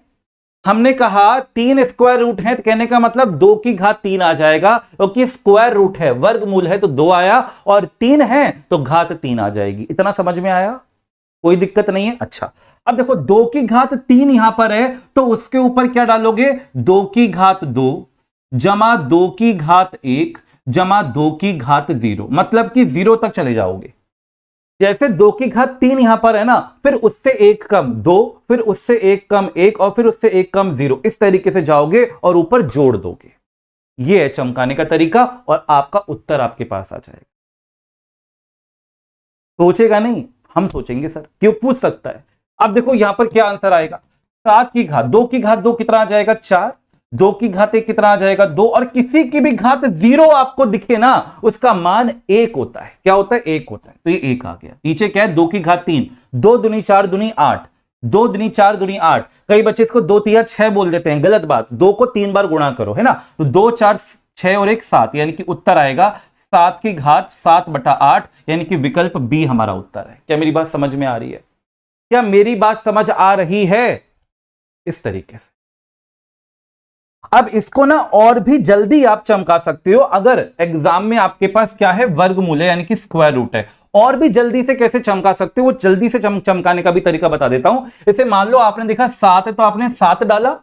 S1: हमने कहा 3 स्क्वायर रूट हैं, तो कहने का मतलब 2 की घात 3 आ जाएगा, क्योंकि स्क्वायर रूट है, वर्गमूल है तो 2 आया, और 3 है तो घात 3 आ जाएगी। इतना समझ में आया, कोई दिक्कत नहीं है। अच्छा अब देखो 2 की घात 3 यहां पर है, तो उसके ऊपर क्या डालोगे, 2 की घात 2 जमा 2 की घात 1 जमा 2 की घात 0, मतलब कि 0 तक चले जाओगे। जैसे 2 की घात 3 यहां पर है ना, फिर उससे 1 कम 2, फिर उससे 1 कम 1, और फिर उससे 1 कम 0, इस तरीके से जाओगे और ऊपर जोड़ दोगे। यह है चमकाने का तरीका, और आपका उत्तर आपके पास आ जाएगा। सोचेगा नहीं, हम सोचेंगे सर, क्यों पूछ सकता है। अब देखो यहां पर क्या आंसर आएगा, 7 की घात 2 की घात 2 कितना आ जाएगा 4, 2 की घात 1 कितना आ जाएगा 2, और किसी की भी घात 0 आपको दिखे ना, उसका मान 1 होता है। क्या होता है, 1 होता है, तो ये 1 आ गया। नीचे क्या है, 2 की घात 3, 2 दूनी 4 दूनी 8, 2 दूनी 4 दूनी 8। कई बच्चे इसको 2 तिया 6 बोल देते हैं, गलत बात, 2 को 3 बार गुणा करो, है ना, तो 2 4 6 और 1 7, यानी कि उत्तर आएगा 7 की घात 7/8, यानी कि विकल्प बी हमारा उत्तर है। क्या मेरी बात समझ में आ रही है, क्या मेरी बात समझ आ रही है, इस तरीके से। अब इसको ना और भी जल्दी आप चमका सकते हो, अगर एग्जाम में आपके पास क्या है, वर्गमूल है यानी कि स्क्वायर रूट है। और भी जल्दी से कैसे चमका सकते हो, वो जल्दी से चमकाने का भी तरीका बता देता हूं। इसे मान लो आपने देखा 7 है, तो आपने 7 डाला,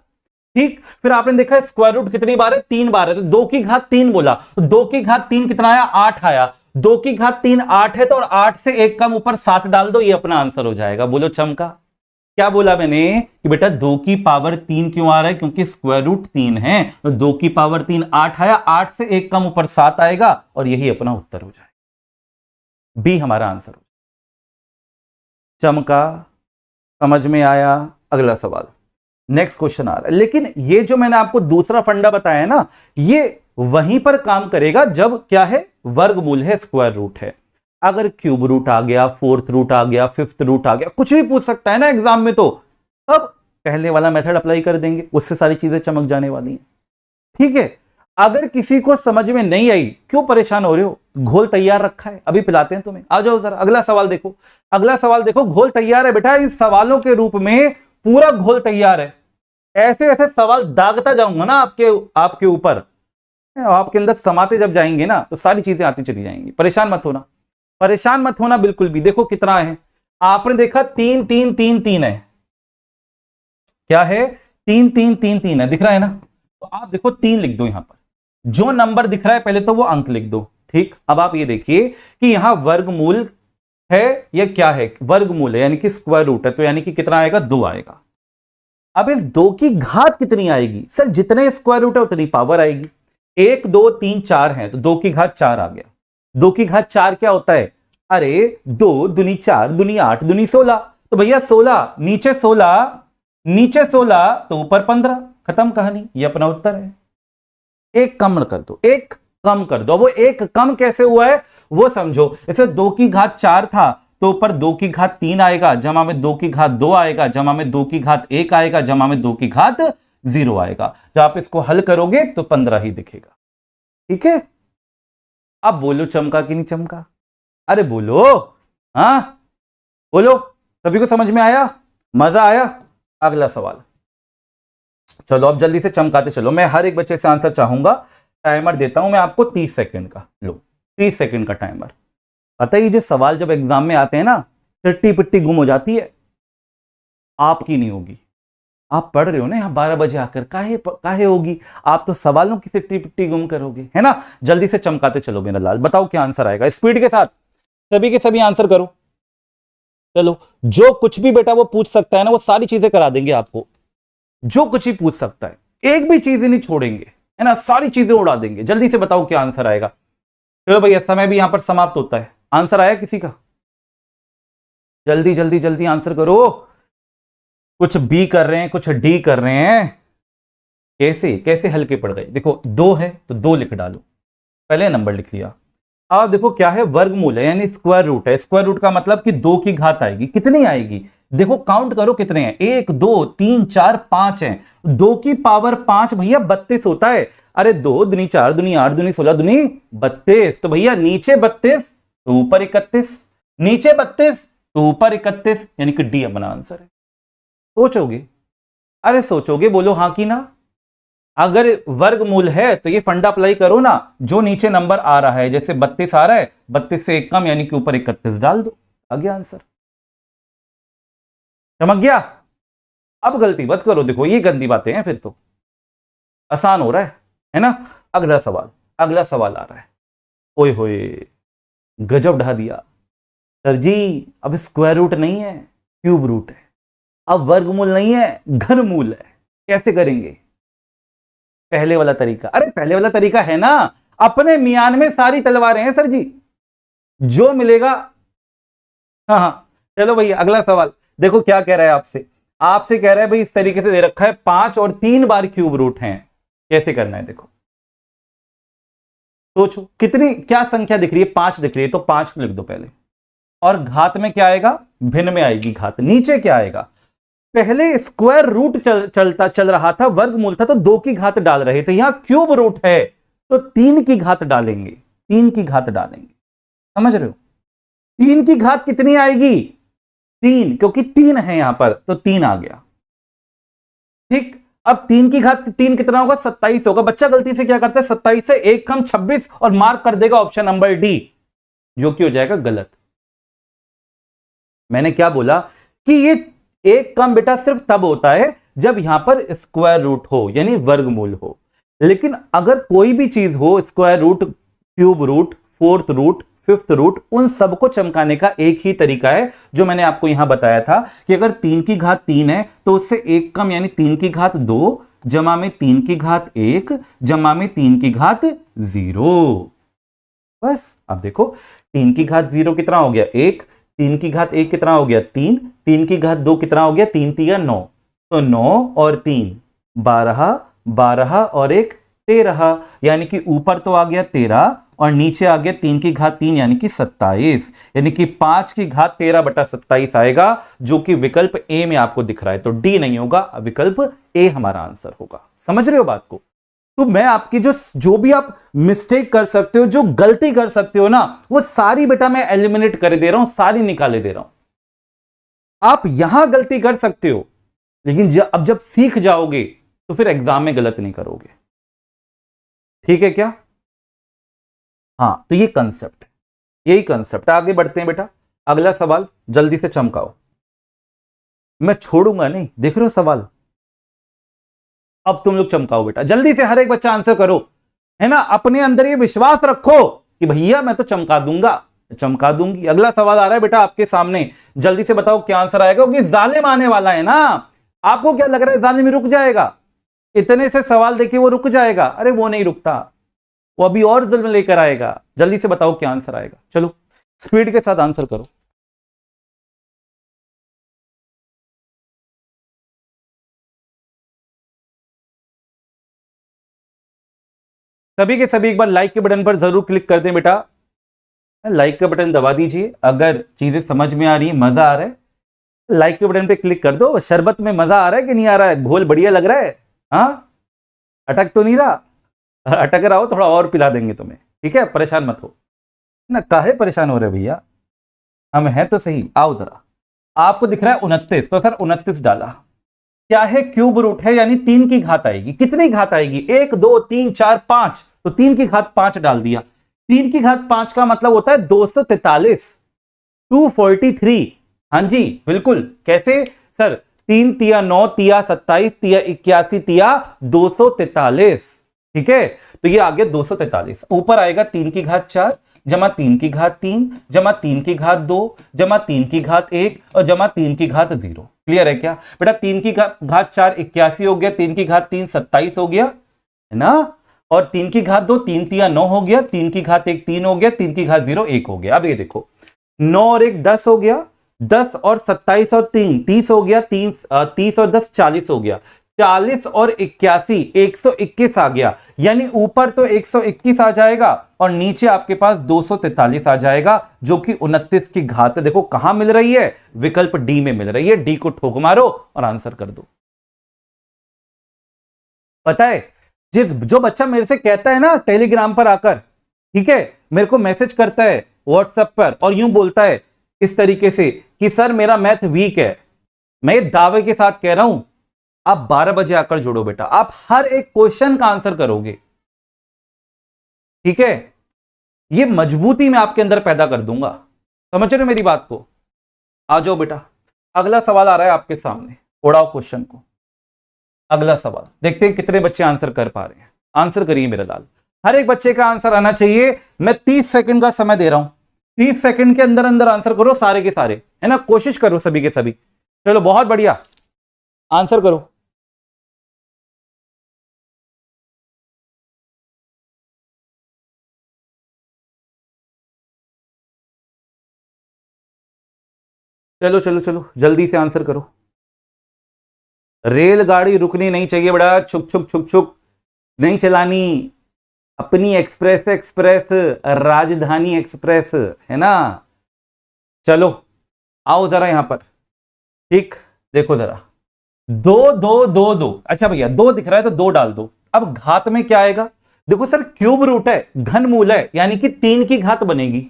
S1: ठीक, फिर आपने देखा स्क्वायर रूट कितनी बार है, 3 बार है, तो 2 की घात 3 बोला, तो 2 की घात 3 कितना आया, 8 आया। 2 की घात 3 8 है, तो और 8 से 1 कम ऊपर 7 डाल दो, ये अपना आंसर हो जाएगा। बोलो चमका। क्या बोला मैंने कि बेटा 2 की पावर 3 क्यों आ रहा है, क्योंकि स्क्वायर रूट 3 है, तो 2 की पावर 3 8 आया, 8 से 1 कम ऊपर 7 आएगा, और यही अपना उत्तर हो जाएगा, बी हमारा आंसर हो जाएगा। चमका, समझ में आया। अगला सवाल, नेक्स्ट क्वेश्चन आ रहा है, लेकिन ये जो मैंने आपको दूसरा फंडा बताया ना, ये वहीं पर काम करेगा जब क्या है, वर्गमूल है, स्क्वायर रूट है। अगर क्यूब रूट आ गया, 4th रूट आ गया, 5th रूट आ गया, कुछ भी पूछ सकता है ना एग्जाम में, तो अब पहले वाला मेथड अप्लाई कर देंगे, उससे सारी चीजें चमक जाने वाली हैं। ठीक है, अगर किसी को समझ में नहीं आई, क्यों परेशान हो रहे हो, घोल तैयार रखा है, अभी पिलाते हैं तुम्हें। आ जाओ जरा, अगला सवाल देखो, अगला सवाल देखो। घोल तैयार है बेटा, इन सवालों के रूप में पूरा घोल तैयार है। ऐसे ऐसे सवाल दागता जाऊंगा ना आपके ऊपर, आपके अंदर समाते जब जाएंगे ना तो सारी चीजें आती चली जाएंगी। परेशान मत होना, परेशान मत होना बिल्कुल भी। देखो कितना है, आपने देखा 3 3 3 3 है, क्या है 3 3 3 3 है, दिख रहा है ना। तो आप देखो 3 लिख दो यहां पर, जो नंबर दिख रहा है पहले तो वो अंक लिख दो। ठीक, अब आप ये देखिए कि यहां वर्गमूल है या क्या है, वर्गमूल है यानी कि स्क्वायर रूट है, तो यानी कि कितना आएगा, 2 आएगा। अब इस 2 की घात कितनी आएगी, सर जितने स्क्वायर रूट है उतनी पावर आएगी। 1 2 3 4 है तो 2 की घात 4 आ गया। 2 की घात 4 क्या होता है, अरे 2 दूनी 4 दूनी 8 दूनी 16, तो भैया 16 नीचे 16 नीचे 16 तो ऊपर 15, खत्म कहानी, ये अपना उत्तर है। एक कम कर दो, एक कम कर दो। वो एक कम कैसे हुआ है वो समझो। इसे 2 की घात 4 था तो ऊपर 2 की घात 3 आएगा, जमा में 2 की घात 2 आएगा, जमा में 2 की घात 1 आएगा, जमा में 2 की घात 0 आएगा। जब आप इसको हल करोगे तो 15 ही दिखेगा। ठीक है, अब बोलो चमका कि नहीं चमका, अरे बोलो, हाँ बोलो, सभी को समझ में आया, मजा आया। अगला सवाल, चलो अब जल्दी से चमकाते चलो। मैं हर एक बच्चे से आंसर चाहूंगा। टाइमर देता हूं मैं आपको 30 सेकंड का, लो 30 सेकंड का टाइमर। पता ही, जो सवाल जब एग्जाम में आते हैं ना, चिट्टी पिट्टी गुम हो जाती है, आपकी नहीं होगी। आप पढ़ रहे हो ना यहाँ 12 बजे आकर, काहे होगी, आप तो सवालों की चिट्टी पिट्टी गुम करोगे, है ना। जल्दी से चमकाते चलो मेरा लाल, बताओ क्या आंसर आएगा, स्पीड के साथ सभी के सभी आंसर करो। चलो, जो कुछ भी बेटा वो पूछ सकता है ना, वो सारी चीजें करा देंगे आपको। जो कुछ ही पूछ सकता है, एक भी चीज नहीं छोड़ेंगे, है ना, सारी चीजें उड़ा देंगे। जल्दी से बताओ क्या आंसर आएगा। चलो भैया, समय भी यहां पर समाप्त होता है। आंसर आया किसी का, जल्दी जल्दी जल्दी आंसर करो। कुछ बी कर रहे हैं, कुछ डी कर रहे हैं, कैसे कैसे हल्के पड़ गए। देखो 2 है तो 2 लिख डालो, पहले नंबर लिख लिया। अब देखो क्या है, वर्गमूल है यानी स्क्वायर रूट है। स्क्वायर रूट का मतलब कि 2 की घात आएगी, कितनी आएगी, देखो काउंट करो कितने हैं, 1 2 3 4 5 हैं। 2 की पावर 5 भैया 32 होता है। अरे 2 दूनी 4 दूनी 8 दूनी 16 दूनी 32, तो भैया नीचे 32 तो ऊपर 31, नीचे 32 तो ऊपर 31, यानी कि डी अपना आंसर है। सोचोगे, अरे सोचोगे, बोलो हाँ कि ना। अगर वर्गमूल है तो ये फंडा अप्लाई करो ना, जो नीचे नंबर आ रहा है, जैसे 32 आ रहा है, 32 से 1 कम यानी कि ऊपर 31 डाल दो, आ गया आंसर। चमक गया। अब गलती मत करो, देखो ये गंदी बातें हैं, फिर तो आसान हो रहा है ना। अगला सवाल, अगला सवाल आ रहा है। ओए होए, गजब ढा दिया सर जी। अब स्क्वायर रूट नहीं है, क्यूब रूट है। अब वर्गमूल नहीं है, घनमूल है। कैसे करेंगे, पहले वाला तरीका। अरे पहले वाला तरीका है ना, अपने मियान में सारी तलवारें हैं सर जी, जो मिलेगा। हाँ हाँ, चलो भैया अगला सवाल देखो क्या कह रहा है आपसे। आपसे कह रहा है भाई इस तरीके से दे रखा है 5 और 3 बार क्यूब रूट हैं, कैसे करना है। देखो सोचो, कितनी क्या संख्या दिख रही है, 5 दिख रही है, तो 5 लिख दो पहले। और घात में क्या आएगा, भिन्न में आएगी घात। नीचे क्या आएगा, पहले स्क्वायर रूट चल रहा था, वर्गमूल था, तो 2 की घात डाल रहे थे। यहां क्यूब रूट है तो 3 की घात डालेंगे, 3 की घात डालेंगे, समझ रहे हो। 3 की घात कितनी आएगी, 3, क्योंकि 3 है यहां पर, तो 3 आ गया। ठीक, अब 3 की घात 3 कितना होगा, 27 होगा। बच्चा गलती से क्या करता है, 27 से 1 कम 26 और मार्क कर देगा ऑप्शन नंबर डी, जो कि हो जाएगा गलत। मैंने क्या बोला कि ये 1 कम बेटा सिर्फ तब होता है जब यहां पर स्क्वायर रूट हो, यानी वर्गमूल हो। लेकिन अगर कोई भी चीज हो, square root, cube root, fourth root, fifth root, उन सबको चमकाने का एक ही तरीका है, जो मैंने आपको यहां बताया था कि अगर 3 की घात 3 है तो उससे 1 कम यानी 3 की घात 2, जमा में 3 की घात 1, जमा में 3 की घात 0। बस अब देखो 3 की घात 0 कितना हो गया, 1, 3 की घात 1 कितना हो गया, 3, 3 की घात 2 कितना हो गया, 3 3 9, तो 9 और 3 12, 12 और 1 13, यानी कि ऊपर तो आ गया 13 और नीचे आ गया 3 की घात 3 यानी कि 27, यानी कि 5 की घात 13/27 आएगा, जो कि विकल्प ए में आपको दिख रहा है। तो डी नहीं होगा, विकल्प ए हमारा आंसर होगा। समझ रहे हो बात को? तो मैं आपकी जो भी आप मिस्टेक कर सकते हो, जो गलती कर सकते हो ना, वो सारी बेटा मैं एलिमिनेट कर दे रहा हूं, सारी निकाले दे रहा हूं। आप यहां गलती कर सकते हो, लेकिन अब जब सीख जाओगे तो फिर एग्जाम में गलत नहीं करोगे। ठीक है क्या? हाँ, तो ये कंसेप्ट है, यही कंसेप्ट है। आगे बढ़ते हैं बेटा, अगला सवाल जल्दी से चमकाओ, मैं छोड़ूंगा नहीं। देख रहे हो सवाल? अब तुम लोग चमकाओ बेटा, जल्दी से हर एक बच्चा आंसर करो, है ना। अपने अंदर ये विश्वास रखो कि भैया मैं तो चमका दूंगा, चमका दूंगी। अगला सवाल आ रहा है बेटा आपके सामने, जल्दी से बताओ क्या आंसर आएगा, क्योंकि जालिम आने वाला है ना। आपको क्या लग रहा है जालिम रुक जाएगा? इतने से सवाल देखिए वो रुक जाएगा? अरे वो नहीं रुकता, वो अभी और जुल्म लेकर आएगा। जल्दी से बताओ क्या आंसर आएगा, चलो स्पीड के साथ आंसर करो। सभी के सभी एक बार लाइक के बटन पर जरूर क्लिक कर दें बेटा, लाइक का बटन दबा दीजिए। अगर चीजें समझ में आ रही है, मजा आ रहा है, लाइक के बटन पे क्लिक कर दो। शरबत में मजा आ रहा है कि नहीं आ रहा है? घोल बढ़िया लग रहा है? हाँ, अटक तो नहीं रहा? अटक रहा हो थोड़ा और पिला देंगे तुम्हें, ठीक है? परेशान मत हो ना। काहे परेशान हो रहे भैया, हम हैं तो सही। आओ जरा, आपको दिख रहा है 29, तो सर 29 डाला। क्या है? क्यूब रूट है, यानी 3 की घात आएगी। कितनी घात आएगी? 1 2 3 4 5, तो 3 की घात 5 डाल दिया। 3 की घात 5 का मतलब होता है 243, 243। हाँ जी बिल्कुल। कैसे सर? 3 तिया 9 तिया 27 तिया 81 तिया 243, ठीक है? तो ये आ गया 243। ऊपर आएगा 3 की घात 4 जमा 3 की घात 3 जमा 3 की घात 2 जमा 3 की घात 1 और जमा 3 की घात 0। क्लियर है क्या बेटा? 3 की घात 4 81 हो गया, 3 की घात 3 27 हो गया, है ना? और 3 की घात 2 3 तिया 9 हो गया, 3 की घात 1 3 हो गया, 3 की घात 0 1 हो गया। अब ये देखो, 9 और 1 10 हो गया, 10 और 27 और 3 30 हो गया, 30 और 10 40 हो गया, 40 और 81 121 आ गया। यानी ऊपर तो 121 आ जाएगा और नीचे आपके पास 243 आ जाएगा, जो कि 29 की घात है। देखो कहां मिल रही है? विकल्प डी में मिल रही है। डी को ठोक मारो और आंसर कर दो। पता है, जो बच्चा मेरे से कहता है ना टेलीग्राम पर आकर, ठीक है, मेरे को मैसेज करता है व्हाट्सएप पर और यूं बोलता है इस तरीके से कि सर मेरा मैथ वीक है, मैं ये दावे के साथ कह रहा हूं, आप 12 बजे आकर जुड़ो बेटा, आप हर एक क्वेश्चन का आंसर करोगे, ठीक है? ये मजबूती मैं आपके अंदर पैदा कर दूंगा। समझ रहे हो मेरी बात को? आ जाओ बेटा, अगला सवाल आ रहा है आपके सामने, उड़ाओ क्वेश्चन को। अगला सवाल देखते हैं कितने बच्चे आंसर कर पा रहे हैं। आंसर करिए मेरा लाल, हर एक बच्चे का आंसर आना चाहिए। मैं 30 सेकंड का समय दे रहा हूं, 30 सेकंड के अंदर अंदर आंसर करो सारे के सारे, है ना? कोशिश करो सभी के सभी। चलो बहुत बढ़िया, आंसर करो। चलो चलो चलो जल्दी से आंसर करो। रेलगाड़ी रुकनी नहीं चाहिए बड़ा, छुक छुक छुक छुक नहीं चलानी। अपनी एक्सप्रेस एक्सप्रेस, राजधानी एक्सप्रेस, है ना? चलो आओ जरा यहां पर, ठीक? देखो जरा, 2 2 2 2, अच्छा भैया 2 दिख रहा है तो 2 डाल दो। अब घात में क्या आएगा? देखो सर क्यूब रूट है, घनमूल है, यानी कि 3 की घात बनेगी।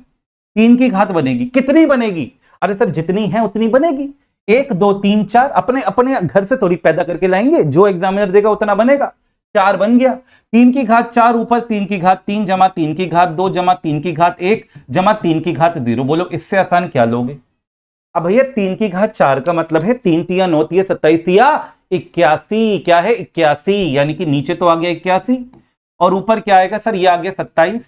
S1: 3 की घात बनेगी, कितनी बनेगी? अरे सर जितनी है उतनी बनेगी। 1 2 3 4 अपने अपने घर से थोड़ी पैदा करके लाएंगे, जो एग्जामिनर देगा उतना बनेगा। 4 बन गया। 3 की घात 4 ऊपर 3 की घात 3 जमा 3 की घात 2 जमा 3 की घात 1 जमा 3 की घात 0। बोलो इससे आसान क्या लोगे? अब भैया 3 की घात 4 का मतलब है 3 तिया 9 तिया 27 तिया 81। क्या है? 81, यानी कि नीचे तो आ गया 81 और ऊपर क्या आएगा सर? ये आ गया 27,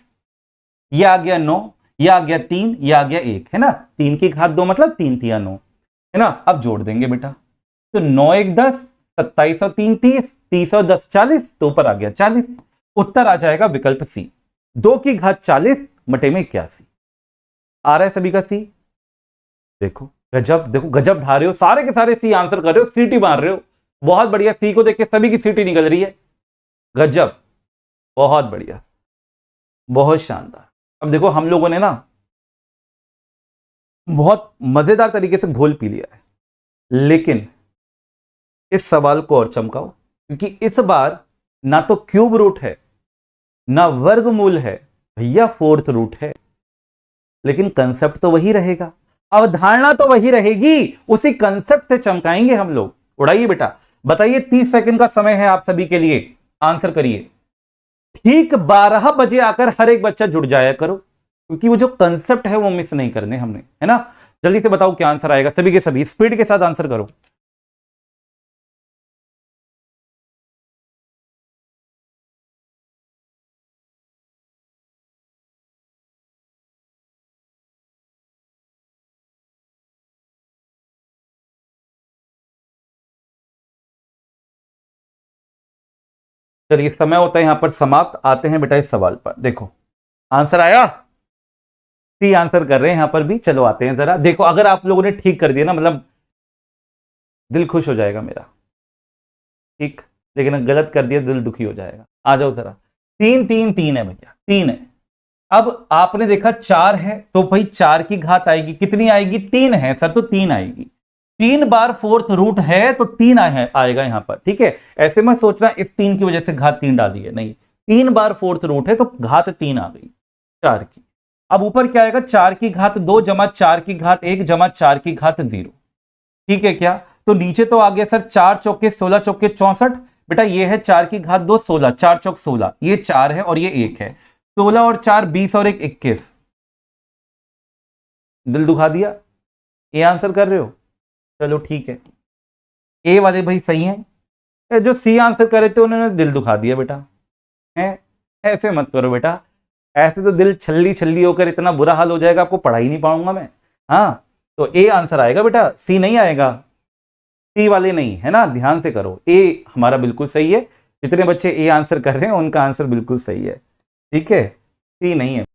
S1: ये आ गया 9, ये आ गया 3, ये आ गया 1, है ना? 3 की घात 2 मतलब 3 तिया 9, है ना? अब जोड़ देंगे बेटा, तो 9 1 10, 27 और 3 30, 30 और 10 40, तो ऊपर आ गया 40। उत्तर आ जाएगा विकल्प सी, 2 की घात 40 बटे में 81। आ रहा है सभी का सी? देखो गजब, देखो गजब ढा रहे हो, सारे के सारे सी आंसर कर रहे हो, सीटी मार रहे हो। बहुत बढ़िया, सी को देख के सभी की सीटी निकल रही है। गजब। बहुत बढ़िया, बहुत शानदार। अब देखो हम लोगों ने ना बहुत मजेदार तरीके से घोल पी लिया है, लेकिन इस सवाल को और चमकाओ, क्योंकि इस बार ना तो क्यूब रूट है ना वर्गमूल है भैया, फोर्थ रूट है। लेकिन कंसेप्ट तो वही रहेगा, अवधारणा तो वही रहेगी, उसी कंसेप्ट से चमकाएंगे हम लोग। उड़ाइए बेटा, बताइए 30 सेकंड का समय है आप सभी के लिए, आंसर करिए। ठीक 12 बजे आकर हर एक बच्चा जुड़ जाया करो, क्योंकि वो जो कंसेप्ट है वो मिस नहीं करने हमने, है ना। जल्दी से बताओ क्या आंसर आएगा, सभी के सभी स्पीड के साथ आंसर करो। चलिए समय होता है यहां पर समाप्त, आते हैं बेटा इस सवाल पर। देखो आंसर आया, सी आंसर कर रहे हैं यहां पर भी। चलो आते हैं जरा, देखो अगर आप लोगों ने ठीक कर दिया ना, मतलब दिल खुश हो जाएगा मेरा, ठीक। लेकिन गलत कर दिया दिल दुखी हो जाएगा। आ जाओ जरा, 3 3 3 है भैया, 3 है। अब आपने देखा 4 है, तो भाई 4 की घात आएगी, कितनी आएगी? 3 है सर, तो 3 आएगी। 3 बार फोर्थ रूट है तो 3 आएगा यहां पर, ठीक है। ऐसे में सोचना इस 3 की वजह से घात 3 डाली है, नहीं, 3 बार फोर्थ रूट है तो घात 3 आ गई 4 की। अब ऊपर क्या आएगा? 4 की घात 2 जमा 4 की घात 1 जमा 4 की घात 0, ठीक है क्या? तो नीचे तो आ गया सर 4 चौके 16 चौके 64, बेटा ये है 4 की घात 2 16, 4 चौक 16, ये 4 है और ये 1 है, 16 और 4 20 और 1 21। दिल दुखा दिया? ये आंसर कर रहे हो? चलो ठीक है, ए वाले भाई सही है, जो सी आंसर कर रहे थे उन्होंने दिल दुखा दिया बेटा, है। ऐसे मत करो बेटा, ऐसे तो दिल छल्ली छल्ली होकर इतना बुरा हाल हो जाएगा, आपको पढ़ा ही नहीं पाऊंगा मैं। हाँ, तो ए आंसर आएगा बेटा, सी नहीं आएगा, सी वाले नहीं, है ना, ध्यान से करो। ए हमारा बिल्कुल सही है, जितने बच्चे ए आंसर कर रहे हैं उनका आंसर बिल्कुल सही है, ठीक है, सी नहीं है।